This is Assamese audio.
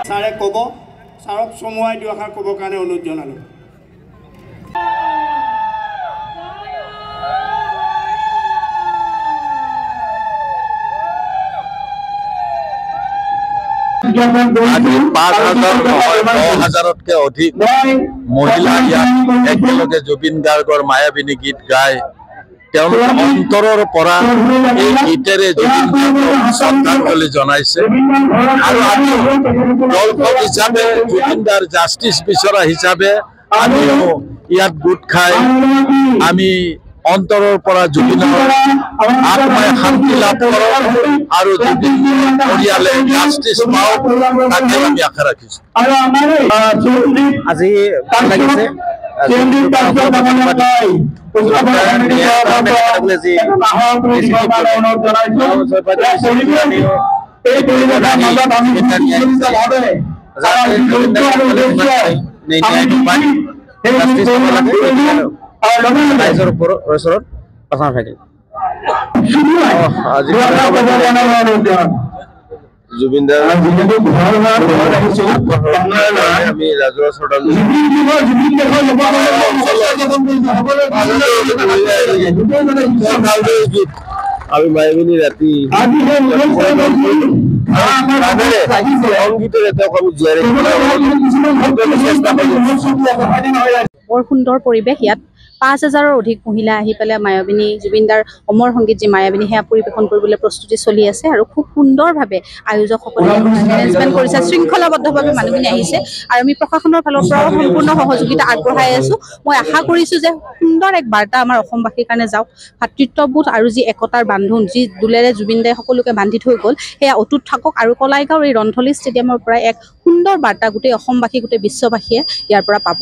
ছাৰে ক'ব ছাৰক চমুৱাই দুআষাৰ ক'বৰ কাৰণে অনুৰোধ জনালোঁ। আজি ৫,০০০তকৈ অধিক মহিলা ইয়াত একেলগে জুবিন গাৰ্গৰ মায়াবিনী গীত গায়। তেওঁলোকে অন্তৰৰ পৰা এই গীতেৰে জুবিন গাৰ্গক শ্ৰদ্ধাঞ্জলি জনাইছে আৰু আমি দৰ্শক হিচাপে জুবিন দাৰ জাষ্টিছ বিচৰা হিচাপে আমিও ইয়াত গোট খাই আমি অন্তৰৰ পৰা জুবিনৰ আত্মাই শান্তি লাভ কৰক আৰু জুবিন পৰিয়ালে জাষ্টিছ পাওক তাকে আমি আশা ৰাখিছোঁ। আজি ভাল লাগিছে ৰাইজৰ ওচৰত প্ৰাৰ্থনা থাকিল। জুবিন দাৰ আমি ৰাজহুৱা শ্ৰদ্ধাঞ্জলি আমি মায়াবিনী ৰাতি সংগীতেৰে তেওঁক আমি জীয়াই বৰ সুন্দৰ পৰিৱেশ। ইয়াত ৫,০০০ৰ অধিক মহিলা আহি পেলাই মায়াবিনী জুবিনদাৰ অমৰ সংগীত যি মায়াবিনী সেয়া পৰিৱেশন কৰিবলৈ প্ৰস্তুতি চলি আছে আৰু খুব সুন্দৰভাৱে আয়োজকসকলে এৰেঞ্জমেণ্ট কৰিছে। শৃংখলাবদ্ধভাৱে মানুহখিনি আহিছে আৰু আমি প্ৰশাসনৰ ফালৰ পৰাও সম্পূৰ্ণ সহযোগিতা আগবঢ়াই আছোঁ। মই আশা কৰিছোঁ যে সুন্দৰ এক বাৰ্তা আমাৰ অসমবাসীৰ কাৰণে যাওক। ভাতৃত্ববোধ আৰু যি একতাৰ বান্ধোন যি দোলেৰে জুবিনদাই সকলোকে বান্ধি থৈ গ'ল সেয়া অটুট থাকক আৰু কলাইগাঁৱৰ এই ৰন্থলী ষ্টেডিয়ামৰ পৰা এক সুন্দৰ বাৰ্তা গোটেই অসমবাসী গোটেই বিশ্ববাসীয়ে ইয়াৰ পৰা পাব।